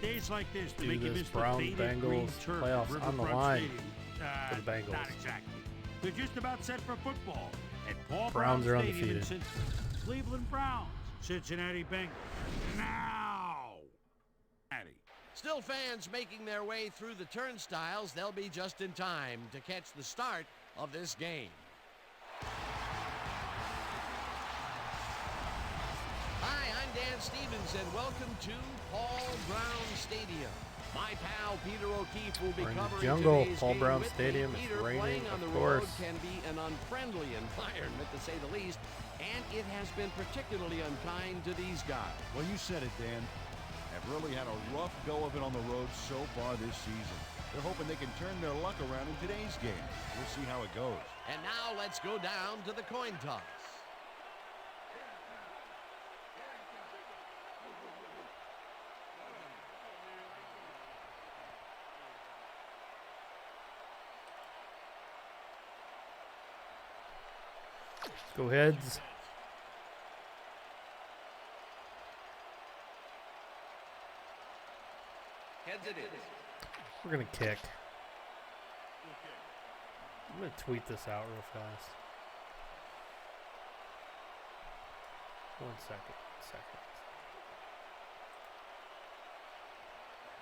Days like this to Do make you this miss Browns the faded green Bengals turf playoffs at on the Riverfront line Stadium. for the Bengals. Not exactly. They're just about set for football at Paul Browns Brown are Stadium in undefeated. Cleveland Browns, Cincinnati Bengals. Now, Still fans making their way through the turnstiles. They'll be just in time to catch the start of this game. Hi, I'm Dan Stevens, and welcome to Paul Brown Stadium. My pal Peter O'Keefe will be We're in the covering jungle, today's Paul game Brown with me. Stadium. It's Peter, raining, playing on of the course. road can be an unfriendly environment, to say the least, and it has been particularly unkind to these guys. Well, you said it, Dan. Have really had a rough go of it on the road so far this season. They're hoping they can turn their luck around in today's game. We'll see how it goes. And now let's go down to the coin toss. Go heads. Heads it is. We're going to kick. I'm going to tweet this out real fast. 1 second.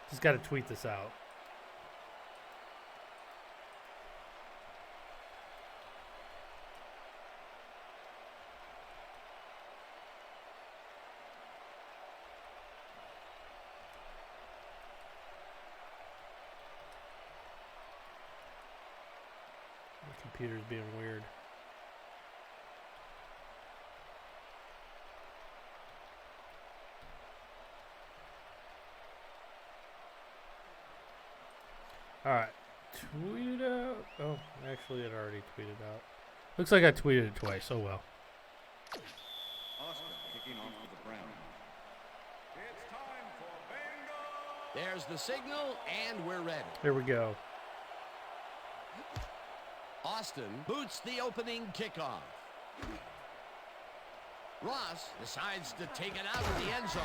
Just got to tweet this out. The computer's being weird. Alright. Tweet out. Oh, actually it already tweeted out. Looks like I tweeted it twice. Oh well. Austin kicking off for the Browns. It's time for bingo! There's the signal, and we're ready. Here we go. Austin boots the opening kickoff. Ross decides to take it out of the end zone.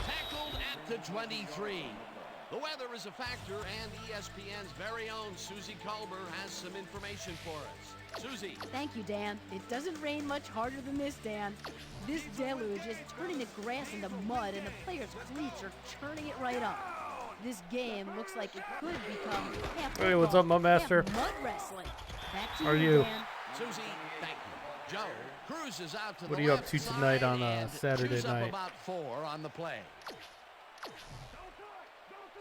Tackled at the 23. The weather is a factor, and ESPN's very own Susie Culber has some information for us. Susie. Thank you, Dan. It doesn't rain much harder than this, Dan. This deluge is turning the grass into mud, and the players' cleats are churning it right up. This game looks like it could become half Hey, what's up, my master? half mud wrestling. Back to How are you? Dan. Susie, thank you. Joe cruises out to What the are you up left to tonight side on, and Saturday chews up night? about 4 on the play.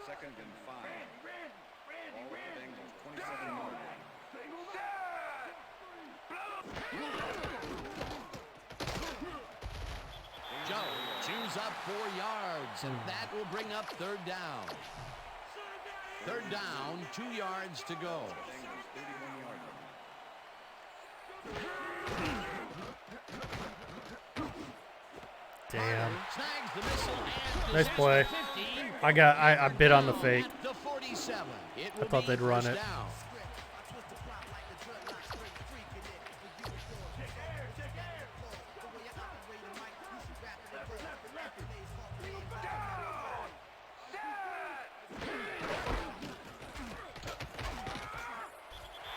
2nd and 5. Ball with the Bengals, 27-yard line. Joe chews up 4 yards, and that will bring up 3rd down. 3rd down, 2 yards to go. Bengals, 31-yard line. Damn. Snags the missile and Nice possesses play. the 15. I bid on the fake. At the 47. It I will thought be they'd run 1st it. down.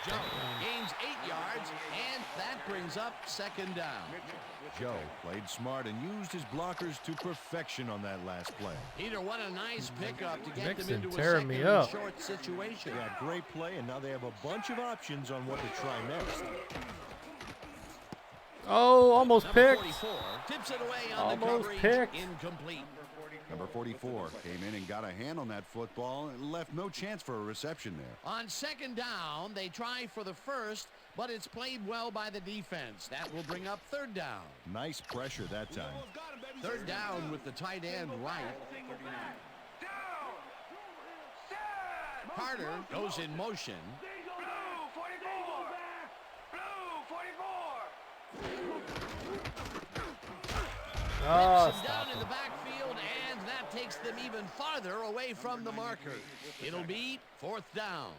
Joe gains 8 yards, and that brings up 2nd down. Joe played smart and used his blockers to perfection on that last play. Peter, what a nice pickup to get Nixon them into a tearing 2nd me and up. short situation. Yeah, great play, and now they have a bunch of options on what to try next. Oh, almost Number picked. 44 tips it away on the Almost coverage. picked. Incomplete. Number 44 came in and got a hand on that football and left no chance for a reception there. On 2nd down, they try for the first, but it's played well by the defense. That will bring up 3rd down. Nice pressure that time. 3rd down with the tight end right. Carter goes in motion. Oh, Rips him stop down in the him. backfield, and that takes them even farther away from the marker. It'll be 4th down.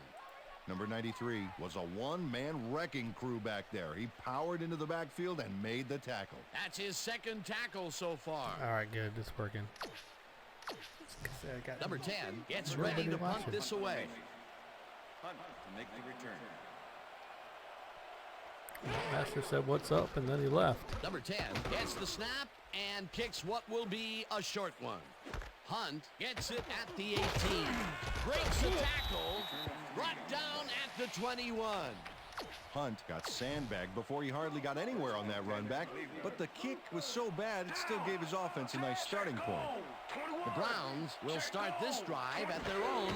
Number 93 was a one-man wrecking crew back there. He powered into the backfield and made the tackle. That's his 2nd tackle so far. All right, good. It's working. I got Number 10 gets Nobody ready to punt watching. this away. Hunt to make the return. Master said, "What's up?" and then he left. Number 10 gets the snap and kicks what will be a short one. Hunt gets it at the 18. Breaks the tackle. Brought down at the 21. Hunt got sandbagged before he hardly got anywhere on that run back, but the kick was so bad it still gave his offense a nice starting point. The Browns will start this drive at their own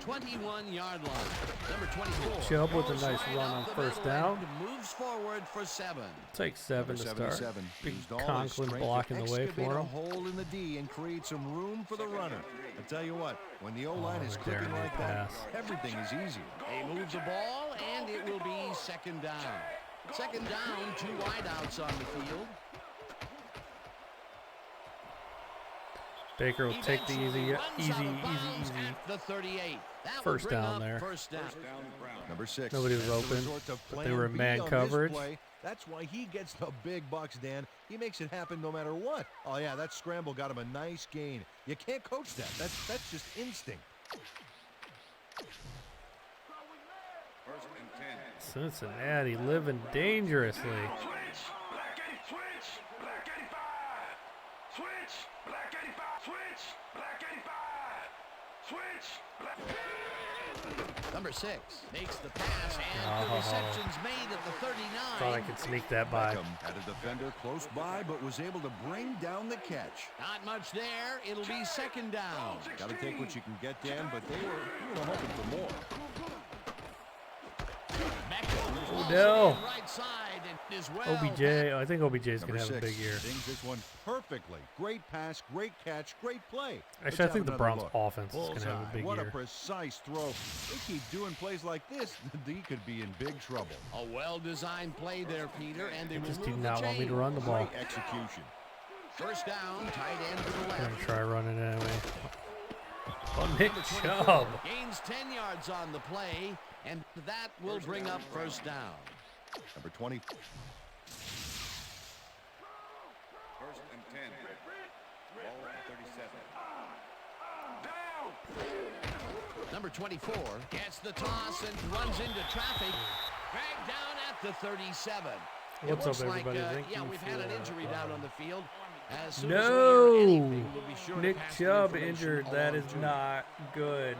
21-yard line. Number 24 Chubb with a goes nice right run up on the first middle down. and moves forward for 7. Take 7 to Number start. 77 Big used all his Conklin strength to blocking the way excavate for a him. hole in the D and create some room for the runner. I tell you what, when the O-line is Darren clicking like that, pass. everything is easier. They move the ball, and it will be second down. Second down, 2 wideouts on the field. Baker will take the Eventually runs easy. out of bounds at the 38. That will First bring down up there. First down. First down, Browns. Number 6. Nobody was has to open, resort to but they plan were in B man on this coverage. play. That's why he gets the big bucks, Dan. He makes it happen no matter what. Oh yeah, that scramble got him a nice gain. You can't coach that. That's just instinct. First and 10. Cincinnati living dangerously. Number 6 makes the pass, and the reception's made at the 39. Thought I could sneak that by. Beckham had a defender close by, but was able to bring down the catch. Not much there. It'll be second down. Got to take what you can get, Dan, but they were hoping for more. Beckham Odell. right side and is well. OBJ. I think OBJ's Number gonna have a 6 big year. dings this one perfectly. Great pass, great catch, great play. Let's Actually, I have think the another Browns' look. offense is gonna have a Bullseye. big What a year. precise throw. They keep doing plays like this, he could be in big trouble. A well-designed play there, Peter, and they They will just move do the not want me to chain. run the ball. Great execution. First down, tight end to the I'm left. gonna try running it anyway. Oh, Nick Number 24 Chubb. gains 10 yards on the play, and that will bring up first down. Number 20. First and 10. Ball at 37. Number 24 gets the toss and runs into traffic. Dragged down at the 37. What's it looks up, everybody? Like, Thank yeah, you we've had an for, injury down on the field. As soon as we hear No, anything, we'll be sure to Nick pass the Chubb information injured. That along is to you. not good.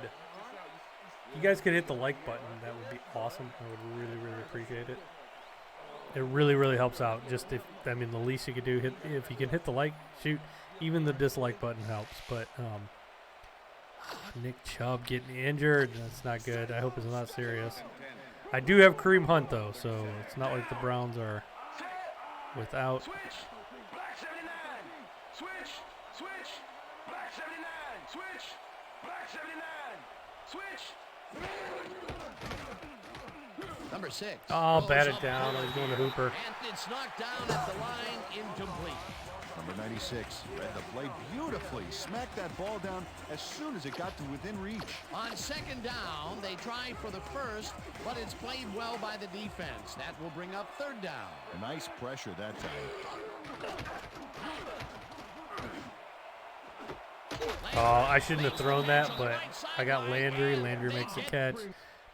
You guys could hit the like button. That would be awesome. I would really, really appreciate it. It really, really helps out. Just the least you could do, if you can hit the like, shoot. Even the dislike button helps. But Nick Chubb getting injured. That's not good. I hope it's not serious. I do have Kareem Hunt though, so it's not like the Browns are without. Number 6. Oh, goes batted up down. I was going to Hooper. And it's knocked down at the line, incomplete. Number 96 read the play beautifully. Smacked that ball down as soon as it got to within reach. On second down, they try for the first, but it's played well by the defense. That will bring up third down. Nice pressure that time. Oh, I shouldn't have thrown that, but I got Landry. Landry makes the catch.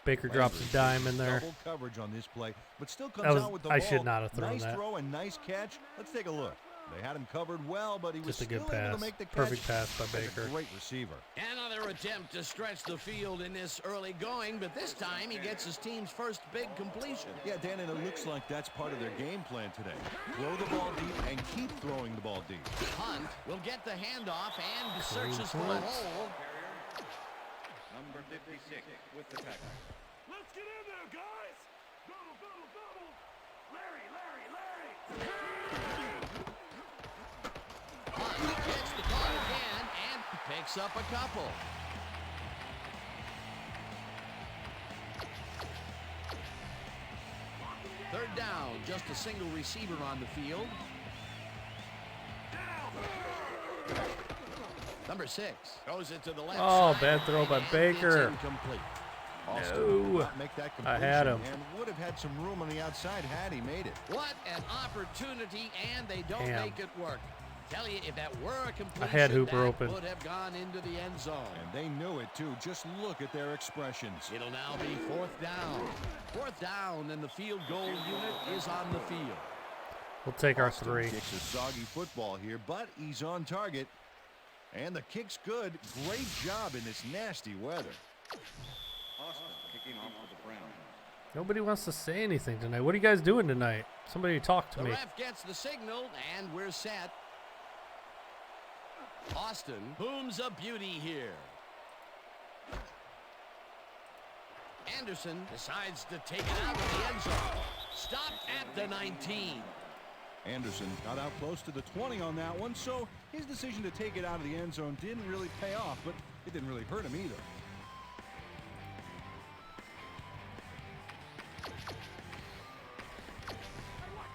Baker drops a dime in there. Double coverage on this play, but still comes That was- out with the I ball. should not have thrown nice that. throw and nice catch. Let's take a look. They had him covered well, but he was Just a good still able pass. to make the catch. Perfect pass by That's a Baker. great receiver. Another attempt to stretch the field in this early going, but this time he gets his team's first big completion. Yeah, Dan, and it looks like that's part of their game plan today. Throw the ball deep and keep throwing the ball deep. Hunt will get the handoff and searches for the hole. Number 56 with the tackle. Let's get in there, guys! Double, double, double! Larry! Hunt gets the call again and picks up a couple. Third down, just a single receiver on the field. Number 6 goes it to the left Oh, side, bad throw by and it's Baker. incomplete. Austin No. did not make that I completion had him. and would have had some room on the outside had he made it. What an opportunity, and they don't Damn. make it work. Tell you, if that were a completion, I had Hooper that open. would have gone into the end zone. And they knew it, too. Just look at their expressions. It'll now be 4th down. 4th down, and the field goal unit is on the field. We'll take our Austin 3. kicks a soggy football here, but he's on target. And the kick's good. Great job in this nasty weather. Austin kicking off for the Browns. Nobody wants to say anything tonight. What are you guys doing tonight? Somebody talk to The me. ref gets the signal, and we're set. Austin booms a beauty here. Anderson decides to take it out of the end zone. Stopped at the 19. Anderson got out close to the 20 on that one, so his decision to take it out of the end zone didn't really pay off, but it didn't really hurt him either.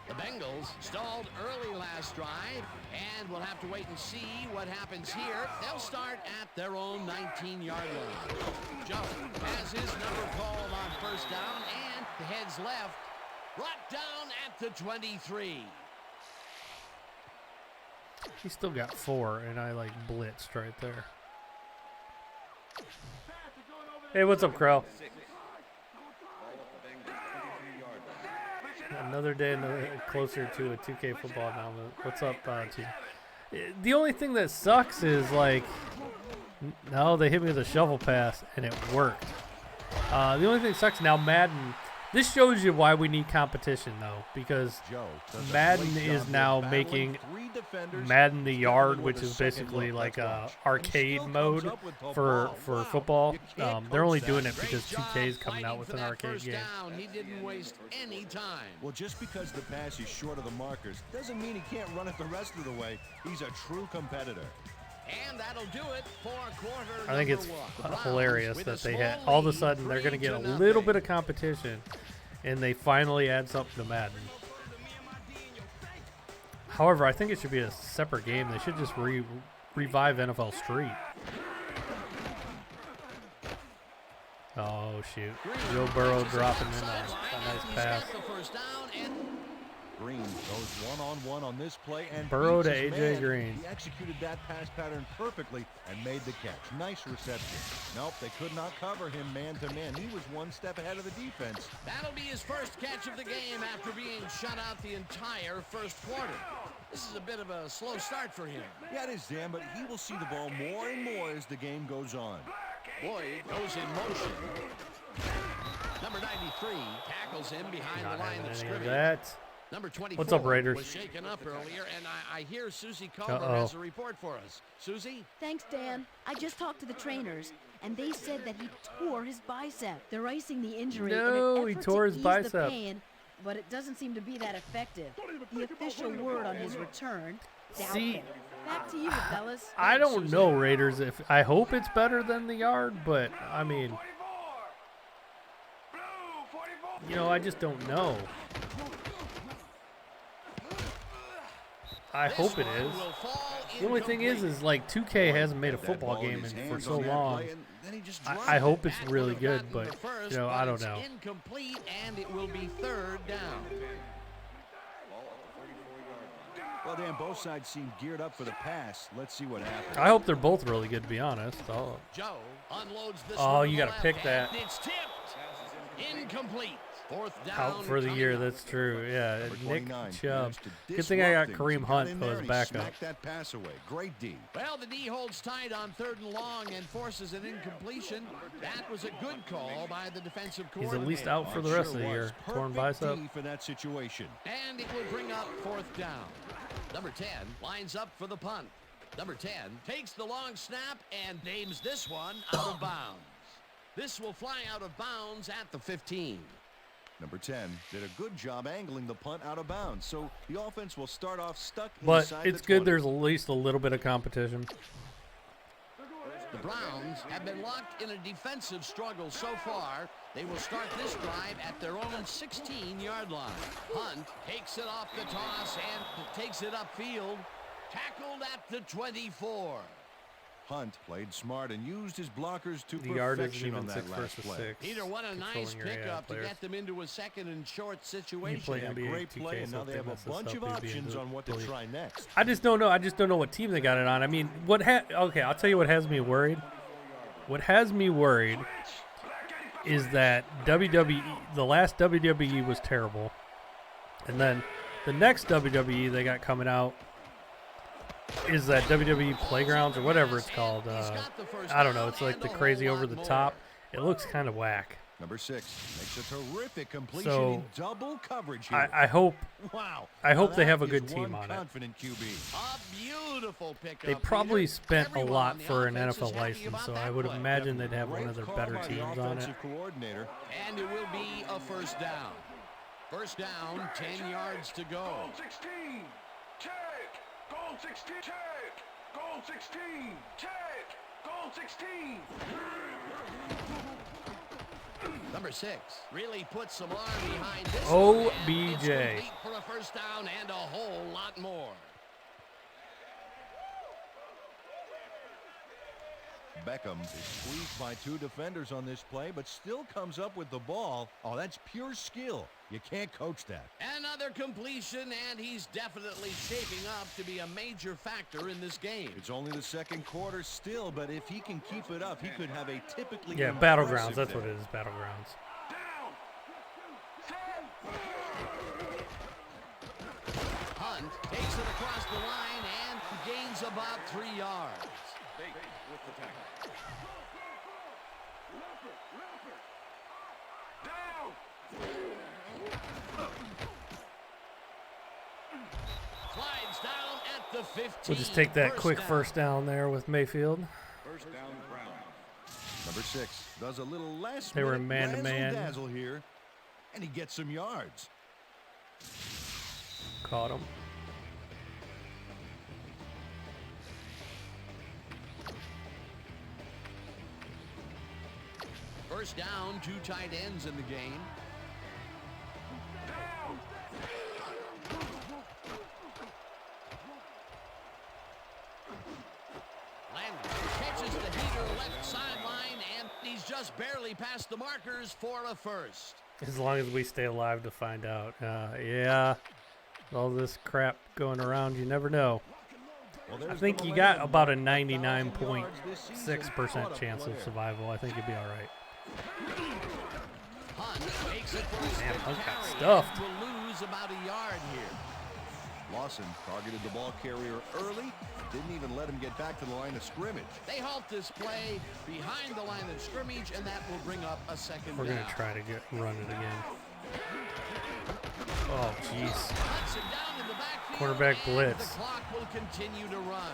The Bengals stalled early last drive, and we'll have to wait and see what happens here. They'll start at their own 19-yard line. Joe has his number called on 1st down, and heads left, brought down at the 23. He still got 4, and I like blitzed right there. Hey, what's up, Crow? Another day, closer to a 2K football announcement. What's up, team? The only thing that sucks is like, no, they hit me with a shovel pass, and it worked. The only thing that sucks now, Madden. This shows you why we need competition, though, because Madden is now making Madden the Yard, which is basically like a arcade mode for football. They're only doing it because 2K is coming out with an arcade game. He didn't waste any time. Well, just because the pass is short of the markers doesn't mean he can't run it the rest of the way. He's a true competitor. And that'll do it for quarter I think it's number 1. hilarious that they had all of a sudden they're going to get a little bit of competition, and they finally add something to Madden. However, I think it should be a separate game. They should just revive NFL Street. Oh shoot! Joe Burrow dropping in a nice pass. Green goes one-on-one on this play and Burrow to beats his A.J. man. Green. He executed that pass pattern perfectly and made the catch. Nice reception. Nope, they could not cover him man-to-man. He was one step ahead of the defense. That'll be his first catch of the game after being shut out the entire first quarter. This is a bit of a slow start for him. Yeah, it is, Dan, but he will see the ball more and more as the game goes on. Boyd goes in motion. Number 93 tackles him behind Not the line having of any of scrimmage. that. Number 24 What's up, Raiders? was shaken up earlier, and I hear Susie Culver has a report for us. Susie? Thanks, Dan. I just talked to the trainers, and they said that he tore his bicep. They're icing the injury No, in an he effort tore to his ease bicep. the pain, but it doesn't seem to be that effective. The official word on his return, See, doubtful. Back to you, fellas. I don't know, Raiders. If I hope it's better than the Yard, but I mean, you know, I just don't know. I hope it is. The only thing is like 2K hasn't made a football game for so long. I hope it's really good, but you know, I don't know. Incomplete, and it will be 3rd down. Well, Dan, both sides seem geared up for the pass. Let's see what happens. I hope they're both really good, to be honest. Joe unloads this Oh, one you to got the to pick left, that. and it's tipped. Incomplete. 4th down. Out for the year, coming up. that's true. Yeah, Number Nick 29 Chubb. managed to Good thing I got disrupt things. Kareem He Hunt got in for there his and he backup. smacked that pass away. Great D. Well, the D holds tight on 3rd and long and forces an incompletion. That was a good call by the defensive He's coordinator. at least out for the Sure rest of the was. year. Torn Perfect bicep. D for that situation. And it will bring up 4th down. Number 10 lines up for the punt. Number 10 takes the long snap and names this one out of bounds. This will fly out of bounds at the 15. Number 10 did a good job angling the punt out of bounds, so the offense will start off stuck But inside it's the good 20. there's at least a little bit of competition. The Browns have been locked in a defensive struggle so far. They will start this drive at their own 16-yard line. Hunt takes it off the toss and takes it upfield. Tackled at the 24. Hunt played smart and used his blockers to The yard isn't perfection on even that 6 last versus play. 6. Peter, what a nice Controlling your AI pickup to players. get them into a second and short You situation. play Yeah, NBA great 2K, play, and so now if they have a mess this bunch up, of it'd be options on what to delete. try next. I just don't know. I just don't know what team they got it on. I mean, okay, I'll tell you what has me worried. What has me worried is that the last WWE was terrible. And then the next WWE they got coming out is that WWE Playgrounds or whatever it's called. I don't know. It's like the crazy over the top. It looks kind of whack. Number 6 makes a terrific completion So, in double coverage here. I hope Wow. I hope Now they that have a is good team one on it. confident QB. A beautiful pickup. They probably Peter. spent a Everyone lot on the for an offense is NFL happy license, about so that I would play. imagine they'd have one Great of their call better by the teams on it. offensive coordinator. And it will be a first down. First down, 10 yards to go. Goal 16. Check. Goal 16. Check. Goal 16. Check. Goal 16. Number 6 really puts some arm behind this. OBJ. one, and it's complete for a first down and a whole lot more. Beckham is squeezed by 2 defenders on this play, but still comes up with the ball. Oh, that's pure skill. You can't coach that. Another completion, and he's definitely shaping up to be a major factor in this game. It's only the second quarter still, but if he can keep it up, he could have a typically Yeah, impressive Battlegrounds. That's day. what it is, Battlegrounds. Down. Hunt takes it across the line and gains about 3 yards. Bate with the tackle. Slides down at the 15. We'll just take that quick down. first down there with Mayfield. First down, Brown. Number 6 does a little less They were man-to-man. dazzle here, and he gets some yards. Caught him. First down, 2 tight ends in the game. Landry catches the heater left sideline, and he's just barely past the markers for a first. As long as we stay alive to find out. Yeah, all this crap going around, you never know. Well, I there's think the you got momentum. about a 1,000 yards this season. 99.6% What a chance of player. survival. I think you'd be all right. Hunt makes it for his Man, fifth Hunt got carry, stuffed. and will lose about a yard here. Lawson targeted the ball carrier early, didn't even let him get back to the line of scrimmage. They halt this play behind the line of scrimmage, and that will bring up a second We're down. going to try to run it again. Oh, jeez. Hudson down in the backfield, Quarterback and blitz. The clock will continue to run.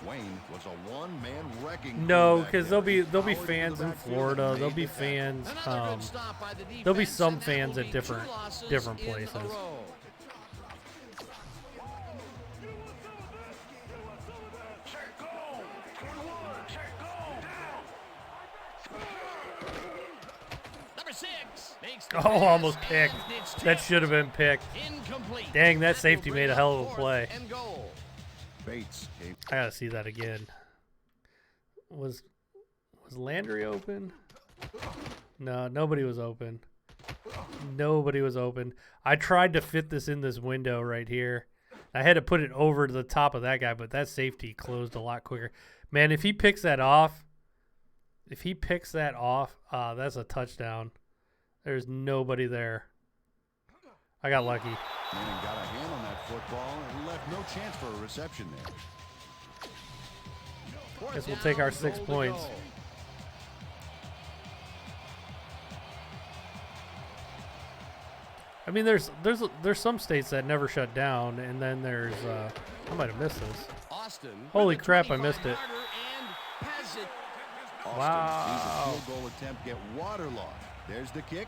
Wayne was a one-man wrecking. No, crew back because there. there'll be Powered to fans the in backfield Florida. and There'll made be the tackle. fans. Another good stop by the defense, There'll be some and that fans will at be different 2 losses different in a places. row. Check goal. 21. Check goal. Down. Number 6 makes the Oh, pass, almost and picked. it's That tipped. should have been picked. Incomplete. Dang, that will safety bring made a up hell of a 4th play. and goal. Bates came. I gotta see that again. Was Landry open? No, nobody was open. Nobody was open. I tried to fit this in this window right here. I had to put it over to the top of that guy, but that safety closed a lot quicker. Man, if he picks that off, that's a touchdown. There's nobody there. I got lucky. Manning got a hand on that football and left no chance for a reception there. Guess we'll take our 6 points. I mean, there's some states that never shut down, and then there's I might have missed this. Austin. Holy with a crap, I missed it. 25-yarder and has it. Austin Wow. sees the field goal attempt get waterlogged. There's the kick.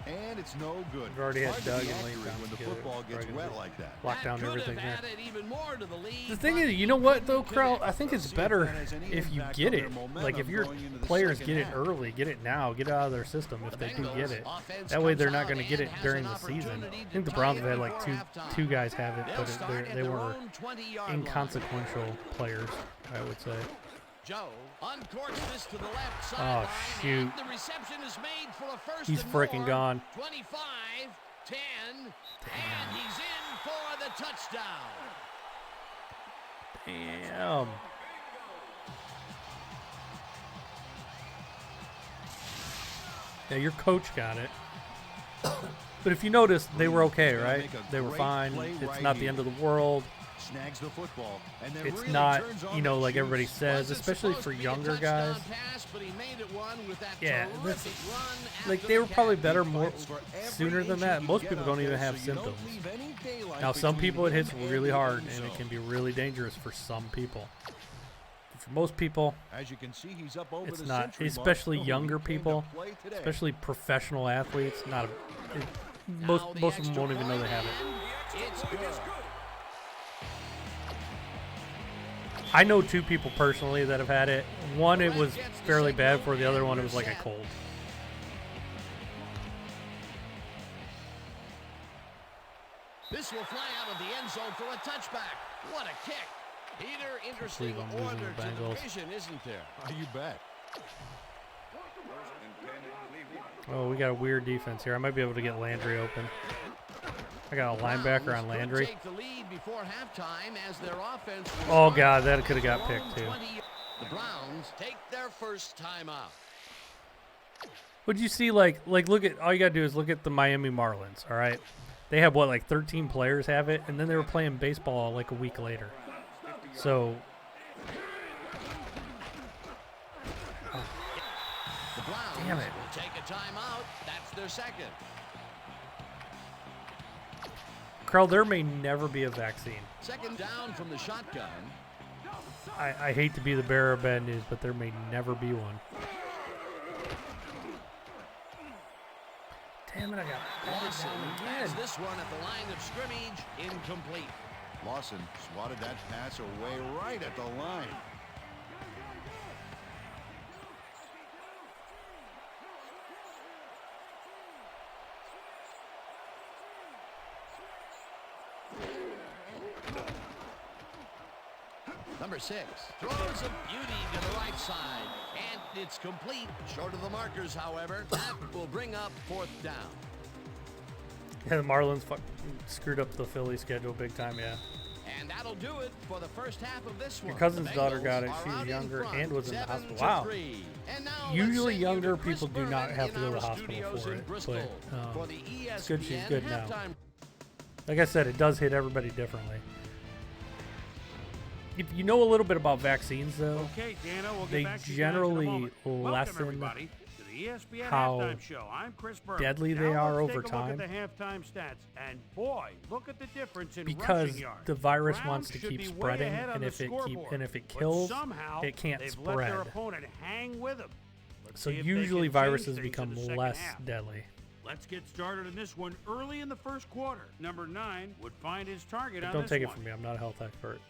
And it's no good. We've already had Hard to Doug be and Lane accurate down when the together. football gets Probably wet gonna like that. lock down That could everything have there. added even more to the lead, The thing but is, you know what though, couldn't Krell? finish. I think it's See if better that has any if you impact get on it. their momentum Like if your going into the players second get it half. early, get it now, get it out of their system if The they do Bengals get it. offense That way comes they're not out going to get and it has during an the season. opportunity I to think the tie Browns it have had like before halftime. two guys have it, They'll but start at they their were own 20-yard line. inconsequential players, I would say. Joe uncorks this to the left Oh, sideline. shoot. And the reception is made for a first He's and freaking more. gone. 25, 10, and he's in for the touchdown. Damn. Yeah, your coach got it. But if you notice, they were okay, right? They were fine. It's not the end of the world. Snags the football, and then It's really not, turns on you know, the like juice. everybody says, Wasn't especially supposed for to be a younger touchdown guys. pass, but he made it one with that Yeah, terrific run like after they the were probably catch. better more Fights for every sooner than inch that. you Most can people get don't out even there have so you don't symptoms. leave any daylight Now, some between people it hits him and really the hard, end and it zone. can be really dangerous for some people. For most people, As you can see, he's up over it's the not, century mark. especially Oh, he younger came to people, play today. especially professional athletes. Not a, Now most the most of them extra won't even know they point, have it. and it's good. I know two people personally that have had it. One, it was fairly bad for. The other one, it was like a cold. This will fly out of the end zone for a touchback. What a kick. Peter, interesting believe I'm losing order the to the Bengals. vision, isn't there? Oh, you bet. Oh, we got a weird defense here. I might be able to get Landry open. I got a linebacker on Browns Landry. could take the lead before halftime as their offense was Oh, on God, that could have their got picked, own too. 20. The Browns take their first timeout. Would you see, like, look at, all you got to do is look at the Miami Marlins, all right? They have, what, like 13 players have it, and then they were playing baseball like a week later. So, The Browns Damn it. will take a timeout. That's their second. Carl, there may never be a vaccine. Second down from the shotgun. I hate to be the bearer of bad news, but there may never be one. Damn it, I got Lawson again. has this one at the line of scrimmage, incomplete. Lawson swatted that pass away right at the line. Number 6 throws a beauty to the right side, and it's complete. Short of the markers, however. That will bring up fourth down. Yeah, the Marlins screwed up the Philly schedule big time, yeah. And that'll do it for the first half of this one. Your cousin's The daughter Bengals got it. are She was out in younger front, and was in the 7-3. hospital. Wow. And now Usually let's send you younger to Chris people do not Berman have to in go to our the hospital studios for in it, Bristol but, for the it's good she's ESPN good now. halftime. Like I said, it does hit everybody differently. If you know a little bit about vaccines, though, Okay, Dana, we'll they get back to you generally guys in a moment. Welcome, lessen everybody, to the ESPN how halftime show. I'm Chris Berman. deadly Now they are let's over take a time. Look at the halftime stats, and boy, look at the difference in because rushing yards. the virus Browns wants to should keep be way spreading, ahead on and the if it scoreboard, but kills, somehow it can't they've let their spread. opponent hang with them. Let's So see if they usually can change viruses things in become the second less half. deadly. Let's get started in this one early in the first quarter. Number 9 would find his target But on don't this take it one. from me. I'm not a health expert.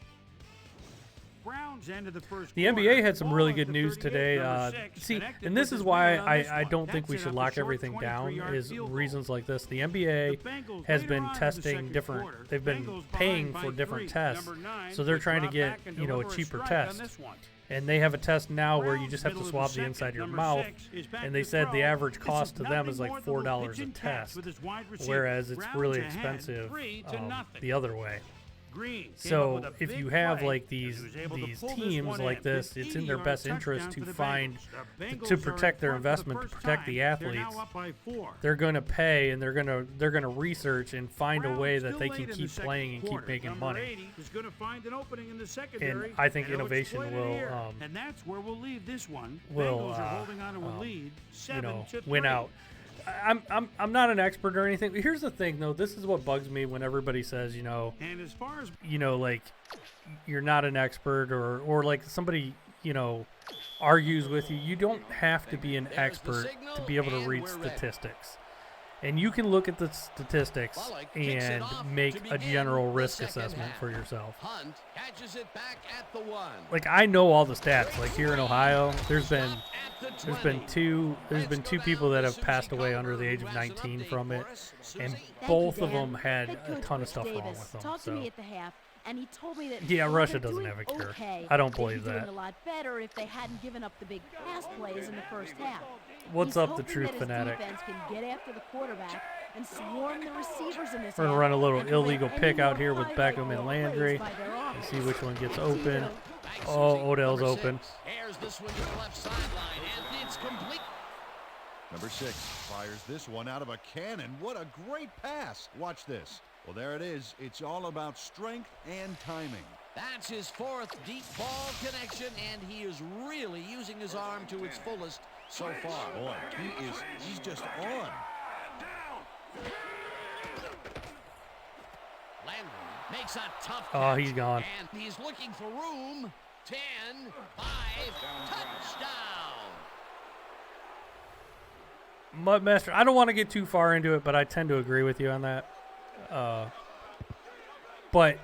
Browns ended the first The quarter. NBA had some Ball really at good the news 38, today. number 6, See, connected and this with is his why man on this I one. don't think That we set should up a lock short everything down 23-yard is field goal. reasons like this. The NBA The Bengals has later been on in the testing second different. quarter, They've been Bengals paying behind for by different 3. tests, Number 9 so they're would trying to drop get back and a deliver cheaper strike test. on this one. And they have a test now where you Browns just have to middle of swab the the second. inside of your Number mouth. 6 is back And they to said the throw. average This cost is to them nothing is like more than a $4 pitch a and catch test, with his wide receiver. whereas it's Browns really ahead, expensive 3-0. the other way. Green came up So with a if big you have play like as these he was able to these pull this teams one like in. this, it's in their 80-yard best interest touchdown to for the find Bengals. The Bengals to are in protect their front for the investment, to first protect the time. They're athletes. now up by 4. They're going to pay, and they're going to research and find a Browns way that still they late can in the keep second playing and keep quarter. making Number money. 80 is going to find an opening in the secondary, I think and he'll innovation exploit it will, here. And that's where we'll leave this one. will, Bengals are holding on to a lead, 7-3. win out. I'm not an expert or anything. But here's the thing, though. This is what bugs me when everybody says, And as far as like you're not an expert or like somebody, argues with you. You don't have to be an expert to be able to read statistics. And you can look at the statistics Bullock kicks it and off make to a begin general the risk second assessment half. for yourself. Hunt catches it back at the 1. Like, I know all the stats. Like, here in Ohio, there's been At the there's 20. been two people that have passed away under the age of 19 from it, and both of them had Head a coach ton of Rich stuff wrong Davis with them. talked to So me at the half, and he told me that Yeah, while Russia they're doesn't doing have a cure. okay, I don't they'd believe be doing that. a lot better if they hadn't given up the big pass plays in the first half. What's He's up, the hoping truth that fanatic? His defense can get after the quarterback and swarm the receivers in this We're gonna half run a little and prevent illegal any pick more out here with highlight Beckham and reel Landry. plays by their and offense. see which one gets To open. you. Thanks, Oh, Susie. Odell's Number open. 6 airs this one to the left sideline, and it's complete. Number 6 fires this one out of a cannon. What a great pass. Watch this. Well, there it is. It's all about strength and timing. That's his 4th deep ball connection, and he is really using his arm to its fullest so far. Boy, he's just on. Landry makes a tough Oh, catch, he's gone. and he's looking for room. 10, 5, touchdown. Mudmaster, I don't want to get too far into it, but I tend to agree with you on that. But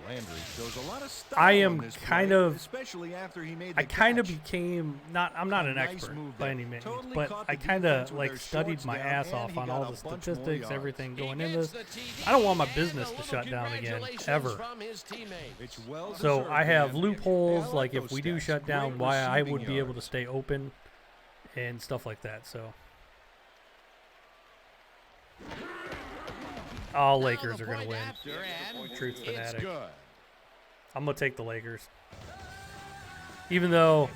Landry shows a lot of style I on am this kind play, of- especially after he made I the kind of catch. became I'm not an Nice expert move by there. any means, Totally but caught I the kind defense of with like their studied shorts my down, ass and off he on got all a the bunch more statistics, yards. everything He going in gets this. the TD I don't want my and business a to little shut down again, congratulations ever. from his teammates. It's well So deserved, I have man. loopholes, Yeah, I like if those we do stats. shut down, Great why I receiving would be able to yards. stay open and stuff like that. So, all Now Lakers the are gonna point win. after, and Truth it's fanatic. good. I'm gonna take the Lakers, even though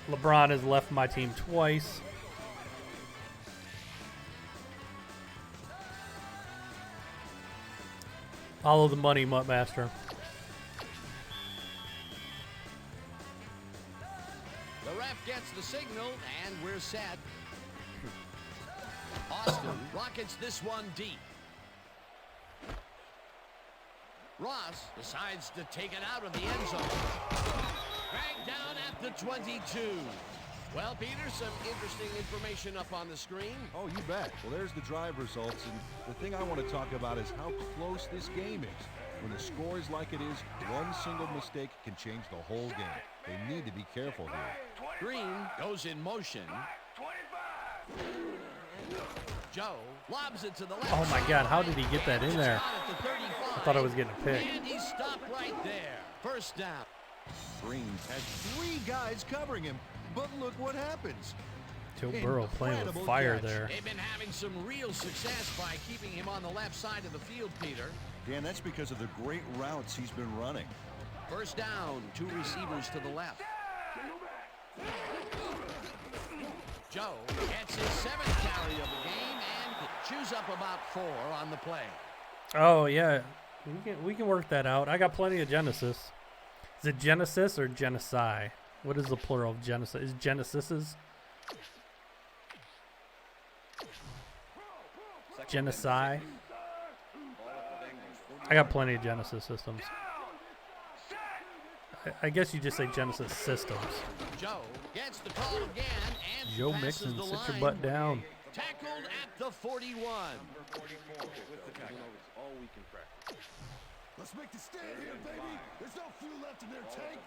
LeBron has left my team twice. Follow the money, Muttmaster. The ref gets the signal, and we're set. Austin rockets this one deep. Ross decides to take it out of the end zone. Dragged down at the 22. Well, Peter, some interesting information up on the screen. Oh, you bet. Well, there's the drive results, and the thing I want to talk about is how close this game is. When the score is like it is, one single mistake can change the whole game. They need to be careful here. Green goes in motion. 25. Joe lobs it to the left. Oh my God, how did he get that in there? At the 35. I thought I was getting a pick. And he stopped right there. First down. Green has 3 guys covering him, but look what happens. Joe Burrow playing with Incredible fire catch. there. They've been having some real success by keeping him on the left side of the field, Peter. Dan, that's because of the great routes he's been running. First down, 2 receivers to the left. Joe gets his 7th carry of the game and chews up about 4 on the play. Oh yeah, we can work that out. I got plenty of Genesis. Is it Genesis or Genocide? What is the plural of Genesis? Is Genesises? Genocide? I got plenty of Genesis systems. I guess you just say Genesis systems. Joe gets the call again and Joe passes Mixon, the sit your line. butt down. Tackled at the 41. Let's make the stand here, baby. There's no fuel left in their tank.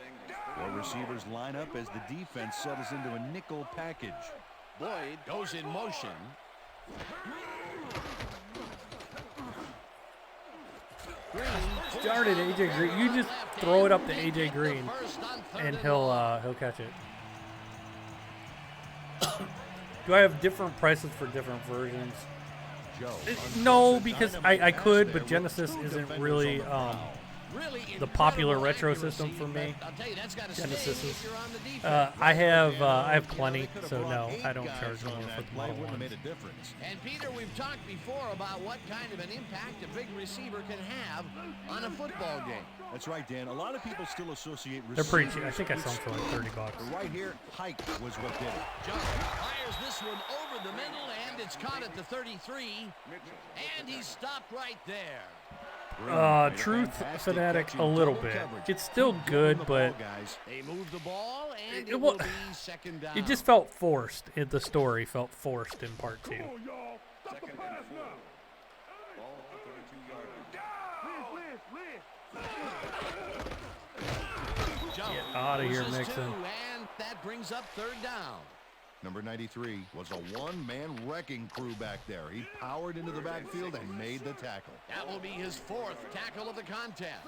Well, receivers line up as the defense settles into a nickel package. Boyd goes in motion. Green Started AJ Green. You just throw it up to AJ Green, and he'll catch it. Do I have different prices for different versions? Joe. No, because I could, but Genesis isn't really the popular retro system for me. Genesis is. I have plenty, so no, I don't charge more for the model ones. And Peter, we've talked before about what kind of an impact a big receiver can have on a football game. That's right, Dan. A lot of people still associate They're pretty cheap. receivers I think I with saw them for like speed. $30. But right here, height was what did it. Joe fires this one over the middle, and it's caught at the 33, and he's stopped right there. Truth Fantastic fanatic catching a little double bit. coverage. It's still Keep good, moving the but ball, guys. They move the ball, and It it wa- will be second down. it just felt forced. The story felt forced in part 2. Second and 4. Ball at the 32-yard line. Joe Get out of here, loses Mixon. 2, and that brings up 3rd down. Number 93 was a one-man wrecking crew back there. He powered into the backfield and made the tackle. That will be his 4th tackle of the contest.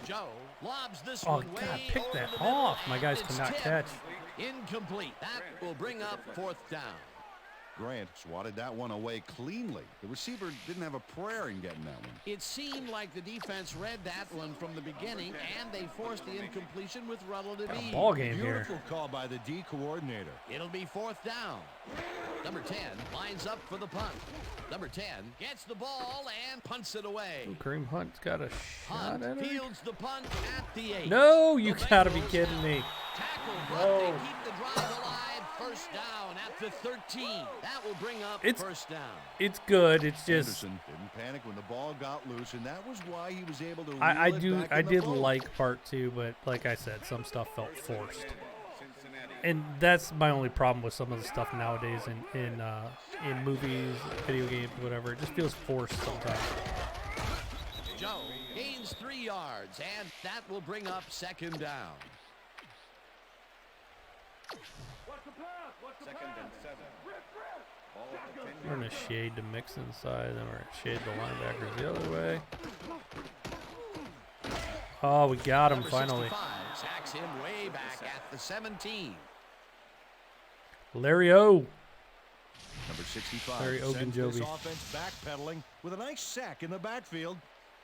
Joe lobs this Oh, one God, way pick over that the middle, off. My and guys it's cannot tipped. catch. Incomplete. That will bring up 4th down. Grant swatted that one away cleanly. The receiver didn't have a prayer in getting that one. It seemed like the defense read that one from the beginning, and they forced the incompletion with relative Got a ease. ball game here. Beautiful call by the D coordinator. It'll be 4th down. Number 10 lines up for the punt. Number 10 gets the ball and punts it away. Ooh, Kareem Hunt's got a shot Hunt at it. fields the punt at the 8. No, you The gotta be Bengals kidding me. tackle, but No. they keep the drive alive. 1st down at the 13. That will bring up It's- 1st down. It's good. It's just Anderson didn't panic when the ball got loose, and that was why he was able to I reel it back I in the did boat. like part 2, but like I said, some stuff felt forced. Cincinnati. And that's my only problem with some of the stuff nowadays in movies, video games, whatever. It just feels forced sometimes. Joe gains 3 yards, and that will bring up 2nd down. Second and 7. Ball at the 10-yard We're going to shade the Mixon side, then we're going to shade the linebackers the other way. Oh, we got him Number finally. 65 sacks him way back at the 17. Larry O. Number 65 Larry sends this Ogunjobi. offense backpedaling with a nice sack in the backfield.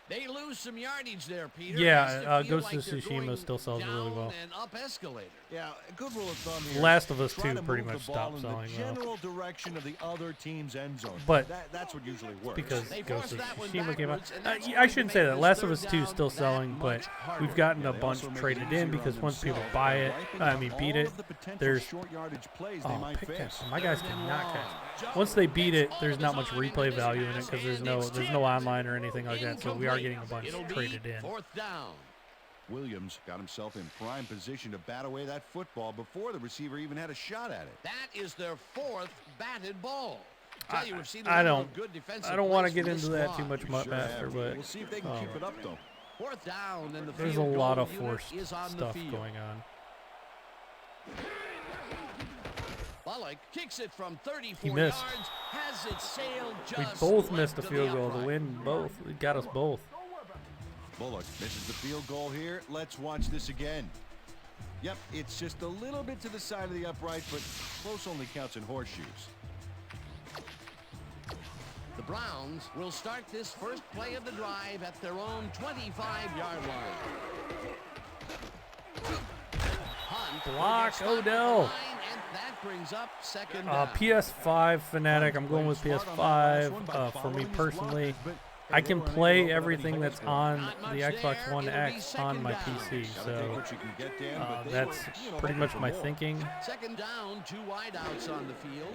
They lose some yardage there, Peter. Yeah, Has to feel Ghost of they're Tsushima going still sells really down well. and up escalator. Yeah, a good rule of thumb here. Last of Us Try 2 to pretty move much the ball stopped in selling the well. general direction of the other team's end zone. But that's what usually works. Because They Ghost forced of that one Tsushima came out. backwards, and that's I going shouldn't to say make that. this Last of third Us 2 is still down selling, that but much harder. we've gotten Yeah, a they bunch also make it traded easier in on because once people themselves buy by it, wiping I out mean all beat it, of the potential there's short yardage plays they oh might pick face. that. My guys Third and cannot long. catch. Joe Once they beat it, gets there's all not of much his arm replay into this value in it pass, because there's and no it's there's tipped. no online or anything like that. So we are Incomplete. getting a bunch It'll be traded in. 4th down. Williams got himself in prime position to bat away that football before the receiver even had a shot at it. That is their 4th batted ball. Tell you, we've seen a I number don't of good defensive I don't want to plays get from this into that squad. too much We sure master, have. but We'll see if they can keep it up, though. 4th down, and the there's a field lot goal of unit forced is on stuff the field. going on. Bullock kicks it from 34 He missed. yards, has it sailed We just both left missed a of field the goal. The upright. win both. It got us both. Bullock misses the field goal here. Let's watch this again. Yep, it's just a little bit to the side of the upright, but close only counts in horseshoes. The Browns will start this first play of the drive at their own 25-yard line. Hunt Block, gets stopped at the Odell. line, and that brings up 2nd down. PS5 fanatic. I'm going with PS5 for me personally. I can play everything that's on the Xbox One X on my PC, so that's pretty much my thinking. 2nd down, 2 wideouts on the field.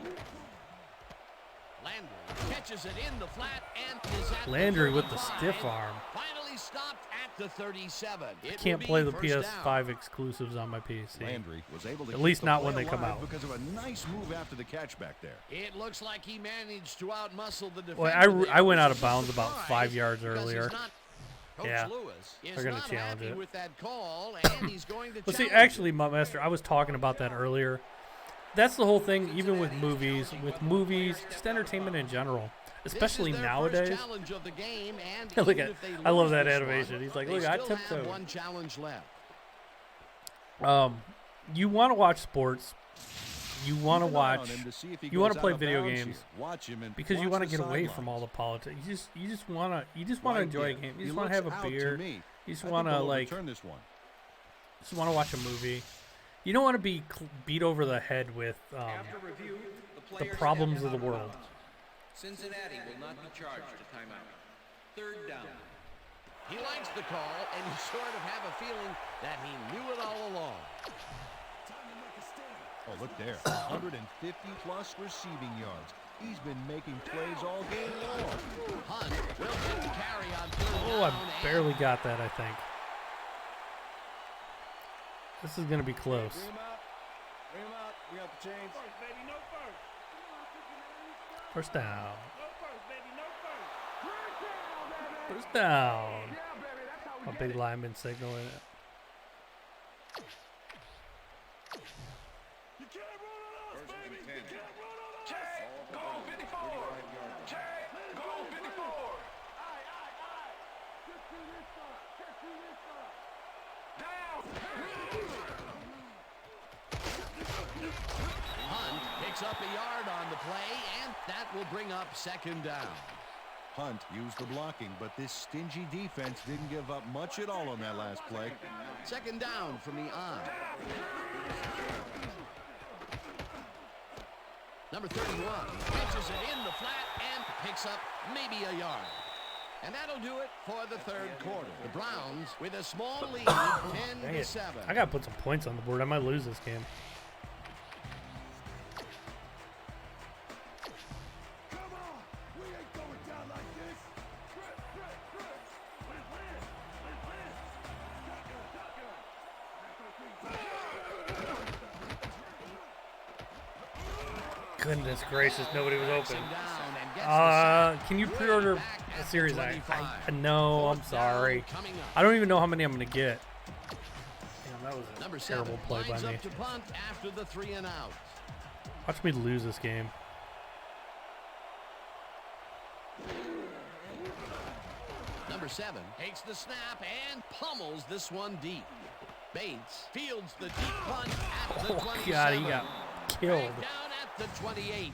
Landry catches it in the flat and is at Landry the with the 35. stiff arm. Finally stopped at the 37. I can't play the PS5 exclusives on my PC. Landry was able to At keep least the not play when they come alive out. because of a nice move after the catch back there. It looks like he managed to outmuscle the defender. Well, I went out of there, bounds which is about a 5 yards surprise because earlier. he's not- Coach Yeah. Lewis is They're gonna not challenge happy it. with that call, and he's going to Well, see, challenge actually, it. my master, I was talking about that earlier. That's the whole thing, even with movies, just entertainment in general, especially This is their nowadays. First challenge of the game, and Look even at- if they I love lose that this animation. one, He's like, they look, I still have tiptoed. one challenge left. You want to watch sports. You want to Keep an eye on watch. him to see if he You want goes to play out of video bounds games here. Watch him and because you watch want to the get away sidelines. from all the politics. You just want to Right enjoy a there. game. You He just want to looks have a out to beer. me. You just I want think to they'll like. overturn this one. Just want to watch a movie. You don't want to be beat over the head with After review, the players problems stepped of the out world. bounds. Cincinnati will not be charged a timeout. 3rd down. He likes the call, and you sort of have a feeling that he knew it all along. Oh, look there. 150-plus receiving yards. He's been making plays all game long. Hunt will get the carry on 3rd Oh, down, I barely got that, I think. This is going to be close. We got the chains. First down. First down. A big lineman signaling it. First and 10. Check. Goal 54. Check. Goal 54. Down. Hunt picks up a yard on the play, and that will bring up second down. Hunt used the blocking, but this stingy defense didn't give up much at all on that last play. Second down from the on. Number 31 catches it in the flat and picks up maybe a yard. And that'll do it for the third quarter. The Browns with a small lead, 10-7. I gotta put some points on the board. I might lose this game. Goodness gracious, nobody was open. Can you pre-order a series? No, I'm sorry. I don't even know how many I'm gonna get. Damn, that was a terrible play by me. To punt after the 3 and out. Watch me lose this game. Number 7 takes the snap and pummels this one deep. Bates fields the deep punt at the 27. Oh God, he got killed. Down at the 28.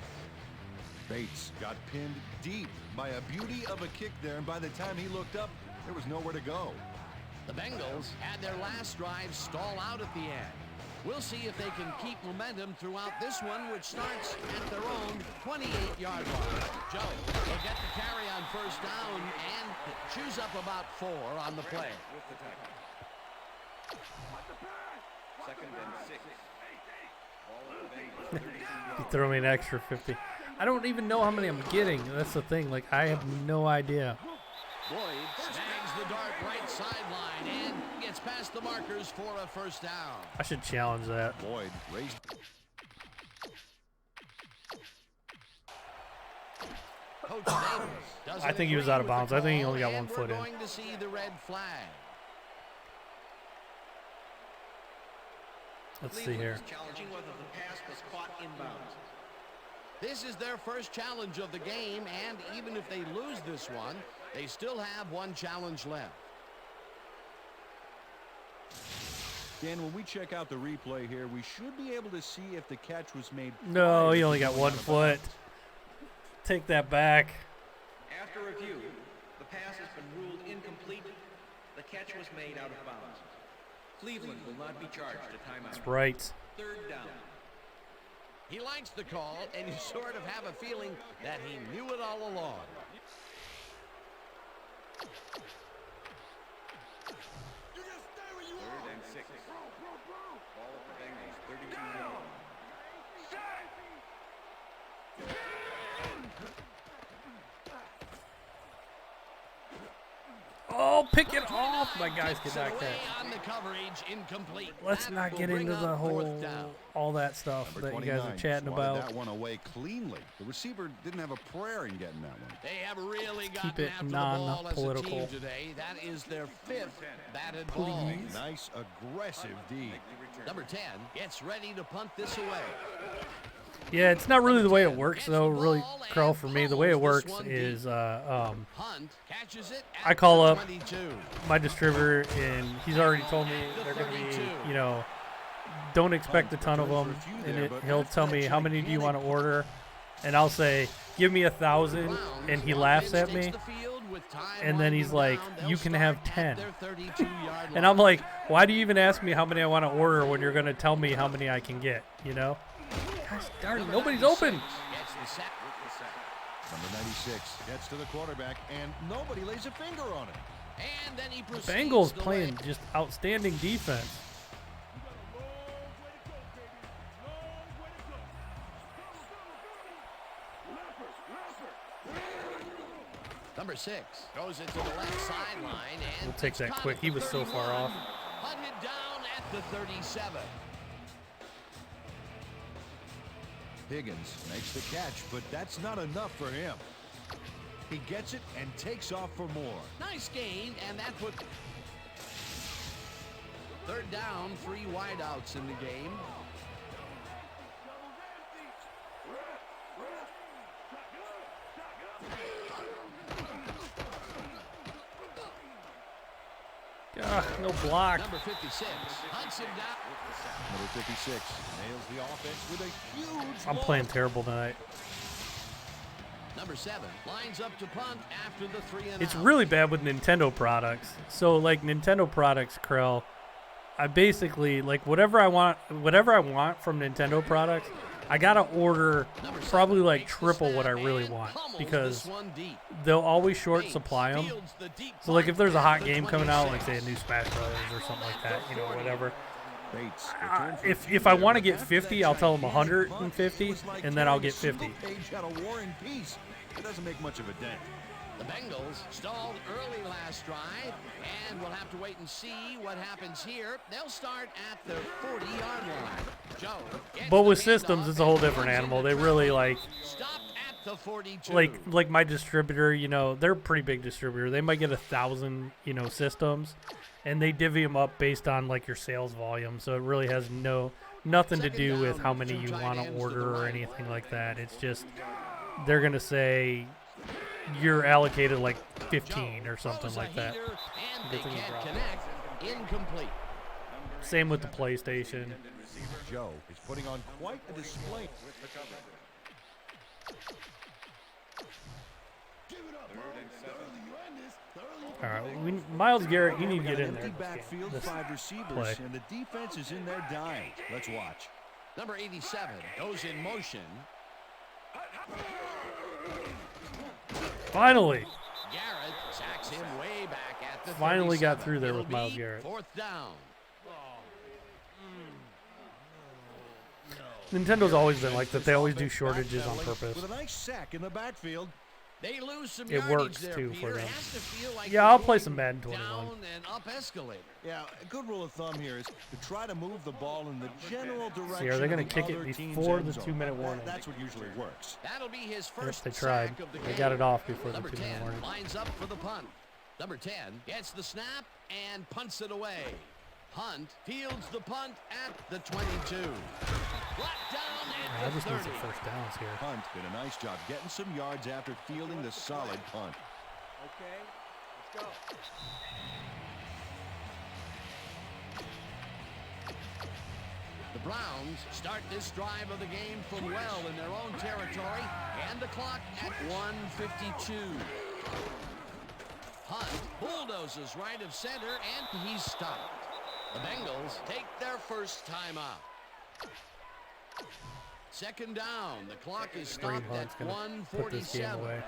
Bates got pinned deep by a beauty of a kick there, and by the time he looked up, there was nowhere to go. The Bengals had their last drive stall out at the end. We'll see if they can keep momentum throughout this one, which starts at their own 28-yard line. Joe will get the carry on first down and chews up about 4 on the play. With the tackle. Second and 6. Ball at the Bengals, 32 You throw me an extra 50. I don't even know how many I'm getting. That's the thing. Like, I have no idea. Boyd snags the dart right sideline and gets past the markers for a first down. I should challenge that. Boyd raised. Coach Davis doesn't I think he was agree out of with the bounds. I think he call, only got and one foot in. We're going to see the red flag. Let's see here. Challenging whether the pass was caught inbounds. This is their first challenge of the game, and even if they lose this one, they still have one challenge left. Dan, when we check out the replay here, we should be able to see if the catch was made. No, he only got 1 foot. Take that back. After review, the pass has been ruled incomplete. The catch was made out of bounds. Cleveland will not be charged a timeout. That's right. Third down. He likes the call, and you sort of have a feeling that he knew it all along. Third and 6. Ball at the Bengals, 32 yards. Oh, pick it off. My guys Gets get it back away there. on the coverage, incomplete. Let's That not will get bring into the up whole, fourth down. all that stuff Number that you guys are 29 chatting swatted about. that one away cleanly. The receiver didn't have a prayer in getting that one. They have really gotten it after the ball as a non-political. team today. That is their 5th batted ball. Please. Nice aggressive D. Number 10 gets ready to punt this away. Yeah, it's not really the way it works, though, really, Carl, for me. The way it works is Hunt catches it at I call the up 22. my distributor, and he's already told me they're going to be, you know, don't expect a ton of them. And he'll tell me, how many do you want to order? And I'll say, give me 1,000. And he laughs at me. And then he's like, you can have 10. And I'm like, why do you even ask me how many I want to order when you're going to tell me how many I can get, you know? Gosh darn, nobody's open. Number 96 gets to the quarterback, and nobody lays a finger on it. And then he proceeds Bengals to playing lay- just outstanding defense. Number 6 goes into the left sideline, and We'll take it's that caught quick. at He the was so far 31. off. Hunted down at the 37. Higgins makes the catch, but that's not enough for him. He gets it and takes off for more. Nice gain, and that put third down, 3 wideouts in the game. No block. Number 56 hunts him down. Number 56 nails the offense with a huge I'm block. playing terrible tonight. Number 7 lines up to punt after the 3 and It's out. really bad with Nintendo products. So like Nintendo products, Krell, I basically like whatever I want from Nintendo products, I gotta order Number 7 probably like makes the triple what I snap really and want pummels because this one deep. they'll always short Bates supply them. fields the deep So like punt if there's a at hot the game coming out, 26. like say a new Smash Brothers or something like that, you know, whatever. Bates returned for a If few I there, want to but get after 50, that I'll tell them gigantic punt, 150, it was like and then I'll tearing get a single 50. page out of War and Peace. It doesn't make much of a dent. The Bengals stalled early last drive, and we'll have to wait and see what happens here. They'll start at the 40-yard line. Joe gets But the with handoff systems, it's a whole and different runs animal. into They really traffic. like Stopped at the 42. like my distributor, you know, they're a pretty big distributor. They might get 1,000, you know, systems, and they divvy them up based on like your sales volume. So it really has nothing to do with how many you want to order or anything like that. It's just they're gonna say you're allocated like 15 or something like that. And they Good thing you can't dropped it. connect. Incomplete. Same with the PlayStation. Joe is putting on quite a display. All right, Miles Garrett, you need to get in there. Empty this game, backfield, this 5 receivers, play. and the defense is in there dying. Let's watch. Number 87 goes in motion. Finally, Garrett sacks him way back at the Finally got 37. through there It'll with Myles be Garrett. 4th down. Nintendo's always been like that. They always do shortages on purpose. With a nice sack in the backfield. They lose some It yardage works, there, too, Peter. for them. Has to feel like Yeah, they're I'll play going some Madden 21. Down and up escalator. Yeah, a good rule of thumb here is to try to move the ball in the general direction. See, are they going gonna to kick it before the 2-minute warning? That's what usually works. That'll be his Yep, first they tried. sack of the They game. got it off before the Number 2-minute 10 warning. lines up for the punt. Number 10 gets the snap and punts it away. Hunt fields the punt at the 22. Brought down I at the just need 30. some first downs here. Hunt did a nice job getting some yards after fielding the solid punt. Okay, let's go. The Browns start this drive of the game from well in their own territory, and the clock at 1:52. Hunt bulldozes right of center, and he's stopped. The Bengals take their first time out. Second down. The clock is Kareem stopped at Hunt's gonna put this game 1:47. away.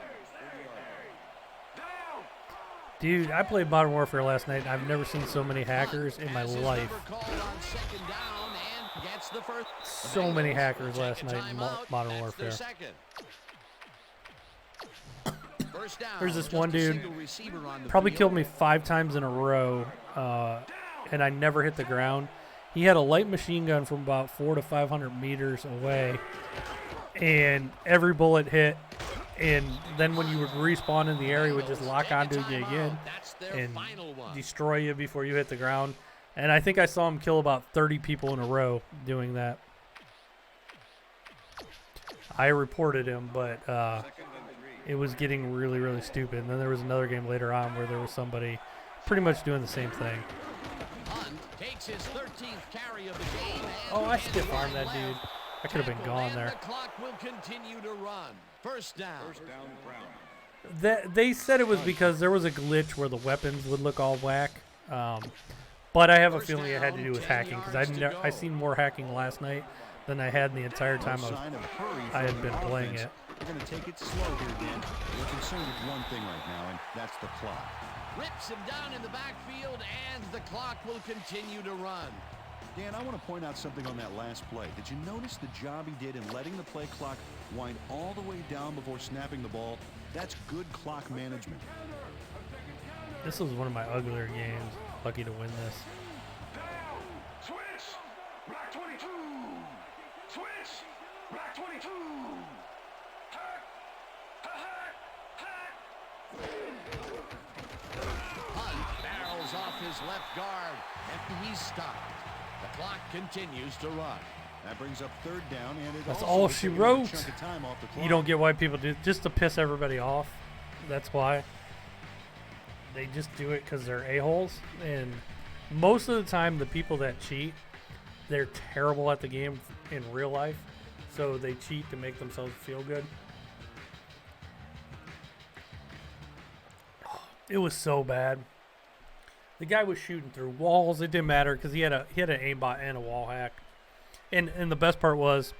Dude, I played Modern Warfare last night. I've never seen so many hackers in my Has his life. number called on second down and gets the first. The So many Bengals hackers take last a night in timeout. Modern That's Warfare. their second. First down, There's this just one a dude, single receiver on the probably field. killed me 5 times in a row, and I never hit the ground. He had a light machine gun from about 400 to 500 meters away, and every bullet hit. And then when you would respawn in the area, it would just lock onto you again That's their and final one. destroy you before you hit the ground. And I think I saw him kill about 30 people in a row doing that. I reported him, but it was getting really, really stupid. And then there was another game later on where there was somebody pretty much doing the same thing. Hunt takes his 13th carry of the game. And Oh, I hands stiff armed right that dude. left. I could have been Tackled, gone and there. The clock will continue to run. First down. First down, Brown. They said it was because there was a glitch where the weapons would look all whack. But I have a First feeling it had to down, do with 10 hacking because yards to I go. seen more hacking last night than I had in the entire time No sign of hurry I had from been the playing offense. it. We're going to take it slow here, Dan. We're concerned with one thing right now, and that's the clock. Rips him down in the backfield, and the clock will continue to run. Dan, I want to point out something on that last play. Did you notice the job he did in letting the play clock wind all the way down before snapping the ball? That's good clock management. This was one of my uglier games. Lucky to win this. Switch. Black 22. Switch. Black 22. Hack. Hack. Hack. Hunt barrels off his left guard, and he's stopped. The clock continues to run. That brings up third down, and it That's also all is she taking a wrote. chunk of time off the You clock. don't get why people do just to piss everybody off. That's why. They just do it because they're a-holes. And most of the time, the people that cheat, they're terrible at the game in real life. So they cheat to make themselves feel good. It was so bad. The guy was shooting through walls. It didn't matter because he had an aimbot and a wall hack. And the best part was,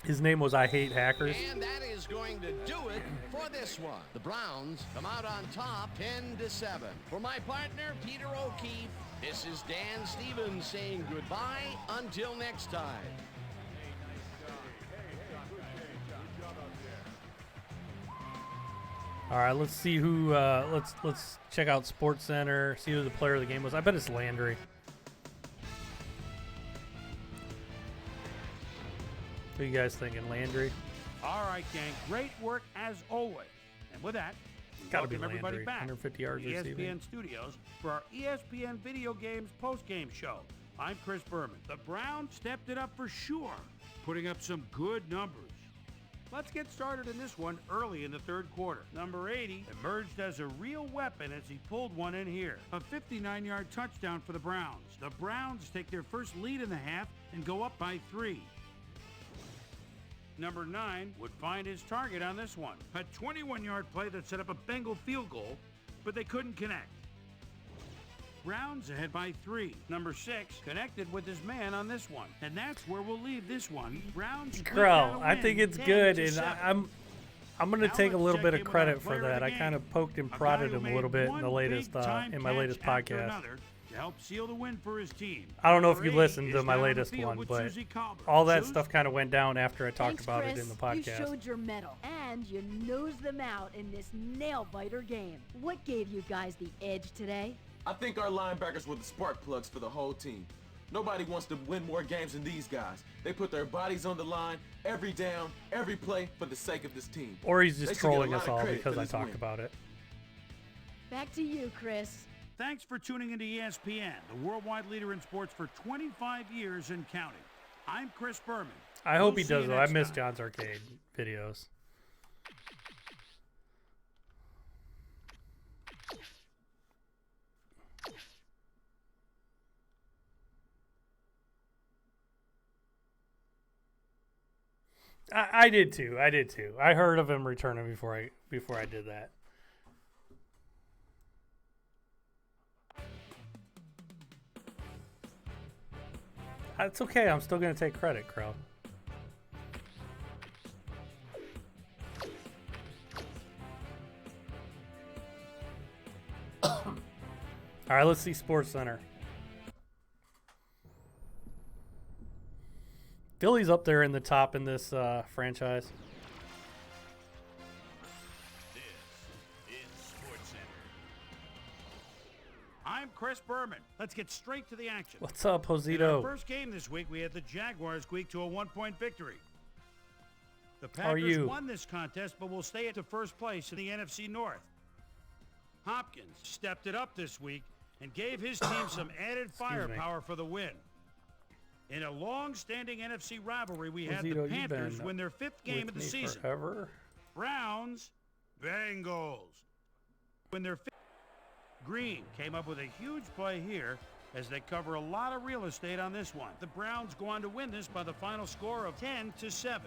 his name was I Hate Hackers. And that is going to do it for this one. The Browns come out on top 10-7. For my partner, Peter O'Keefe, this is Dan Stevens saying goodbye until next time. All right, let's see who. Let's check out Sports Center. See who the player of the game was. I bet it's Landry. Who you guys thinking, Landry? All right, gang. Great work as always. And with that, we Gotta be welcome everybody Landry. back 150 yards to the receiving. ESPN studios for our ESPN Video Games post-game show. I'm Chris Berman. The Browns stepped it up for sure, putting up some good numbers. Let's get started in this one early in the third quarter. Number 80 emerged as a real weapon as he pulled one in here. A 59-yard touchdown for the Browns. The Browns take their first lead in the half and go up by 3. Number 9 would find his target on this one. A 21-yard play that set up a Bengal field goal, but they couldn't connect. Browns ahead by 3. Number 6 connected with his man on this one. And that's where we'll leave this one. Browns Crow, I think it's good, and I'm going to Now take a let's little check bit in of with credit our for player of that. the I game. kind of poked and A guy prodded who him a made little bit in one the latest big-time in my latest catch after podcast. another to help seal the win for his team. I don't know if Number you 8 listened to is my down the latest field one, with but Susie Colbert. all that Suze? stuff kind of went down after I talked Thanks, about Chris. it in the You podcast. showed your mettle, and you nosed them out in this nail-biter game. What gave you guys the edge today? I think our linebackers were the spark plugs for the whole team. Nobody wants to win more games than these guys. They put their bodies on the line every down, every play for the sake of this team. Or he's They just should get a trolling lot us of all credit because for I this talked win. about it. Back to you, Chris. Thanks for tuning into ESPN, the worldwide leader in sports for 25 years and counting. I'm Chris Berman. I hope We'll he see you does, though. I next miss time. John's Arcade videos. I did too. I heard of him returning before I did that. It's okay. I'm still gonna take credit, Crow. All right, let's see Sports Center. Philly's up there in the top in this franchise. This is Sports Center. I'm Chris Berman. Let's get straight to the action. What's up, In our Josito? first game this week, we had the Jaguars squeak to a one-point victory. The How are Packers you? won this contest, but will stay at the first place in the NFC North. Hopkins stepped it up this week and gave his team some added firepower for the win. In a long-standing NFC rivalry, we had Josito, the you've Panthers been win their 5th game with of the me season. forever. Browns, Bengals. Win their 5th. Green came up with a huge play here as they cover a lot of real estate on this one. The Browns go on to win this by the final score of 10-7.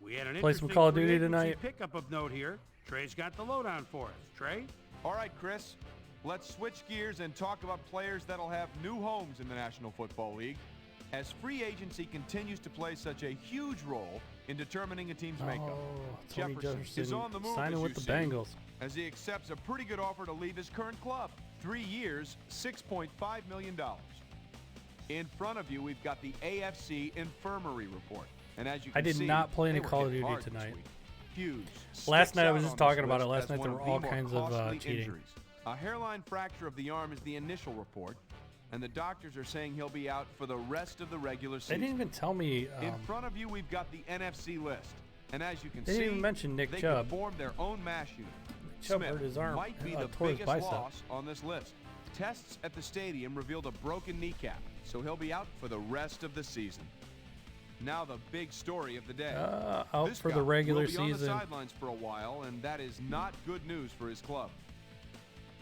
We had an Play some interesting Call of free Duty agency tonight. pickup of note here. Trey's got the lowdown for us. Trey? All right, Chris. Let's switch gears and talk about players that'll have new homes in the National Football League. As free agency continues to play such a huge role in determining a team's makeup. Oh, Tony Jefferson is on the move, signing as with you the see, Bengals. as he accepts a pretty good offer to leave his current club. 3 years, $6.5 million. In front of you, we've got the AFC Infirmary Report. And as you can I did see, not play any they were Call of hit Duty hard this tonight. week. Hughes Last sticks night I out was just on talking this about it. list Last as night one there were of the all more kinds of costly cheating. injuries. A hairline fracture of the arm is the initial report, and the doctors are saying he'll be out for the rest of the regular They season. didn't even tell me. In front of you, we've got the NFC list. And as you can They see, didn't even mention Nick they Chubb. could form their own mash unit. Chubb Smith hurt his arm, might be the tore his biggest bicep. loss on this list. Tests at the stadium revealed a broken kneecap, so he'll be out for the rest of the season. Now the big story of the day. Out This for guy the regular will be on the season. sidelines for a while, and that is not good news for his club.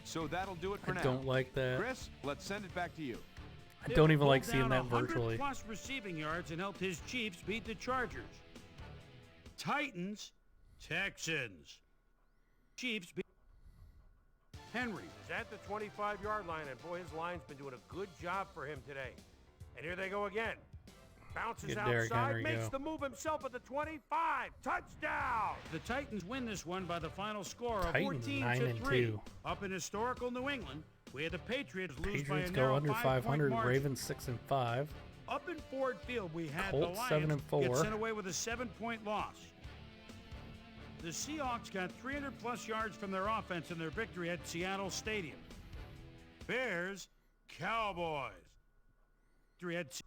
So that'll do it for I now. don't like that. Chris, let's send it back to you. I don't even Pulled like seeing down that 100 virtually. plus receiving yards and helped his Chiefs beat the Chargers. Titans, Texans. Chiefs beat Henry is at the 25-yard line, and boy, his line's been doing a good job for him today. And here they go again. Bounces Get Derrick outside, Henry makes go. the move himself at the 25. Touchdown! The Titans win this one by the final score of Titans 14-3. 9-2. Up in historical New England, we had the Patriots lose by a Patriots narrow go under 5-point 500. margin. Ravens 6-5. Up in Ford Field, we had Colts the Lions 7-4. get sent away with a 7-point loss. The Seahawks got 300-plus yards from their offense in their victory at Seattle Stadium. Bears, Cowboys. Victory at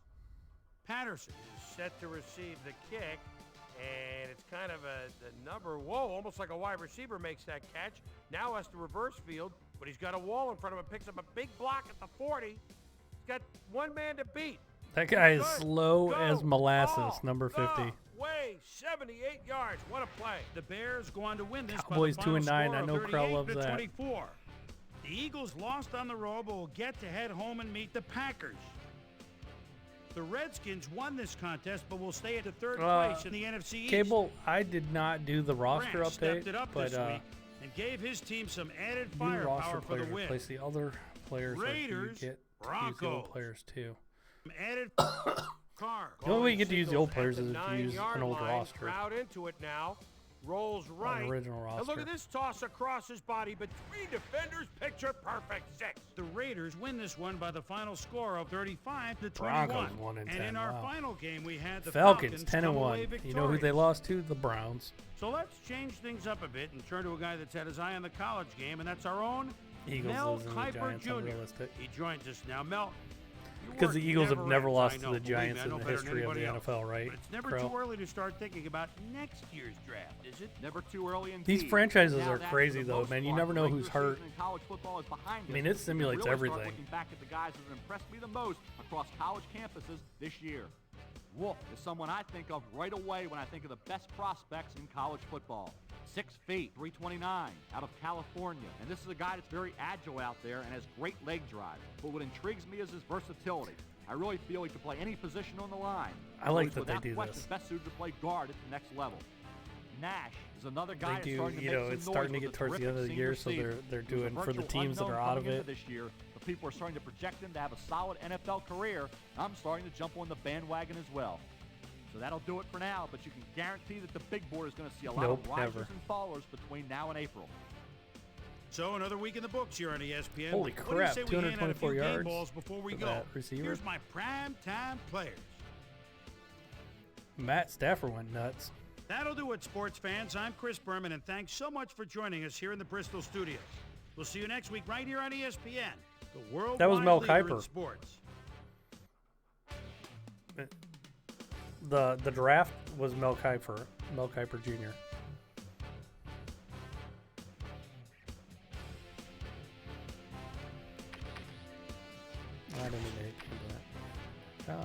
Patterson is set to receive the kick, and it's kind of a number. Whoa, almost like a wide receiver makes that catch. Now has to reverse field, but he's got a wall in front of him. Picks up a big block at the 40. He's got one man to beat. That guy is Good. slow Go. as molasses, Ball. number 50. Go. Way 78 yards. What a play. The Bears go on to win this Cowboys by the final 2-9. score I of know Krell loves 38 to that. 24. The Eagles lost on the road, but will get to head home and meet the Packers. The Redskins won this contest, but will stay at the third place in the NFC East. Cable, I did not do the roster Grant stepped update, it up but this week and gave his team some added new roster firepower for the players win. replace the other players. Raiders, so you get to use the Broncos. old players too. Some added Carr. The only way you get to use the old Singles players at is the if you use 9-yard an old line. roster. Crowd into it now. Rolls right. original And look roster. at this toss across his body, but three defenders picture perfect six. The Raiders win this one by the final score of 35 to 21. Broncos 1-10. And in our Wow. final game, we had the Falcons come away 10-1. You know who they victorious. lost to? The Browns. So let's change things up a bit and turn to a guy that's had his eye on the college game, and that's our own Eagles Mel losing to the Kiper Giants, Jr. unrealistic. He joins us now. Mel, you Because the work Eagles have never ends. lost I to know, the believe me, Giants I in know the better than history of the anybody else. NFL, right? But it's never Krell? too early to start thinking about next year's draft, is it? Never too early indeed. These franchises Now are that, crazy, for the though, most man. You part, never the know who's regular hurt. season in college football is behind I mean, us. it simulates Really start everything. Looking back at the guys that have impressed me the most across college campuses this year. Wolf is someone I think of right away when I think of the best prospects in college football. 6 feet, 329, out of California. And this is a guy that's very agile out there and has great leg drive. But what intrigues me is his versatility. I really feel he can play any position on the line. I like He's that they without do question this. best suited to play guard at the next level. Nash is another guy They that's do, starting to you make know, some it's noise starting to with get a towards the end of the terrific year, senior so season. they're He was a doing for the virtual teams that unknown are out of coming into it. this year, but people are starting to project him to have a solid NFL career. I'm starting to jump on the bandwagon as well. So that'll do it for now, but you can guarantee that the big board is going to see a lot Nope, of risers never. and fallers between now and April. So another week in the books here on ESPN. Holy What do you crap, say we hand out a 224 few game yards balls before we for go? that receiver. Here's my prime time players. Matt Stafford went nuts. That'll do it, sports fans. I'm Chris Berman, and thanks so much for joining us here in the Bristol studios. We'll see you next week right here on ESPN, the worldwide That was Mel leader in Kiper. sports. The draft was Mel Kiper Jr. I don't need to hit that.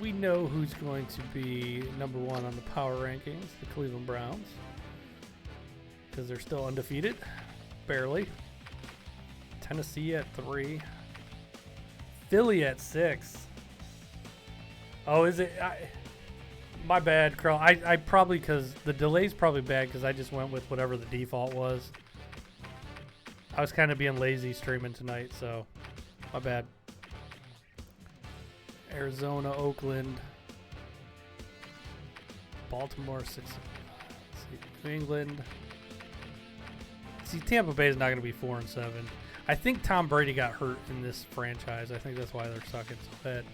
We know who's going to be number one on the power rankings, the Cleveland Browns, because they're still undefeated, barely. Tennessee at 3. Philly at 6. Oh, is it? My bad, Carl. I probably, because the delay's probably bad because I just went with whatever the default was. I was kind of being lazy streaming tonight, so my bad. Arizona, Oakland, Baltimore, 6. Let's see, New England. See, Tampa Bay is not going to be 4-7. I think Tom Brady got hurt in this franchise. I think that's why they're sucking so bad.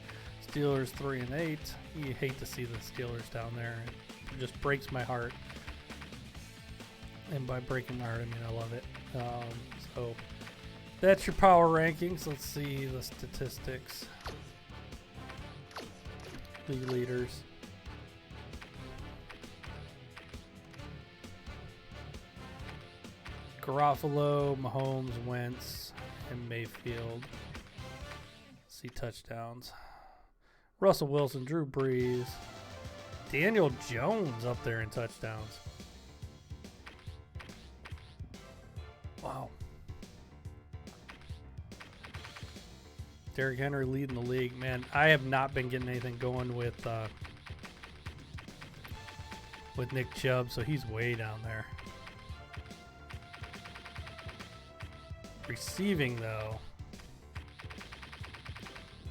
Steelers 3-8. You hate to see the Steelers down there. It just breaks my heart. And by breaking my heart, I mean I love it. So that's your power rankings. Let's see the statistics. League leaders. Garofalo, Mahomes, Wentz, and Mayfield. Let's see touchdowns. Russell Wilson, Drew Brees, Daniel Jones up there in touchdowns. Wow. Derrick Henry leading the league. Man, I have not been getting anything going with Nick Chubb, so he's way down there. Receiving, though.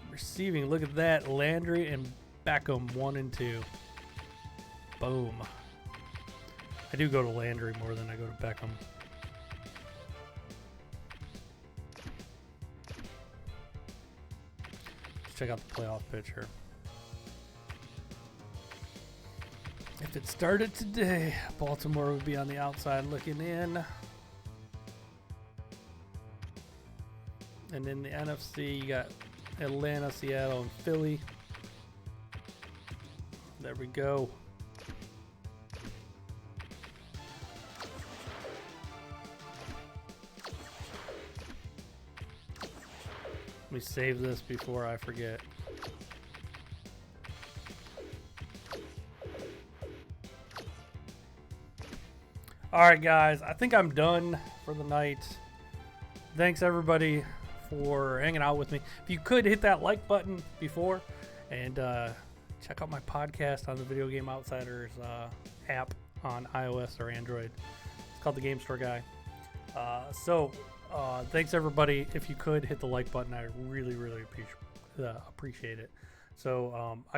Receiving, look at that. Landry and Beckham, 1 and 2. Boom. I do go to Landry more than I go to Beckham. Let's check out the playoff picture. If it started today, Baltimore would be on the outside looking in. And in the NFC, you got Atlanta, Seattle, and Philly. There we go. Let me save this before I forget. All right, guys. I think I'm done for the night. Thanks, everybody, for hanging out with me. If you could hit that like button before and check out my podcast on the Video Game Outsiders app on iOS or Android. It's called The Game Store Guy. Thanks, everybody. If you could hit the like button, I really, really appreciate it. So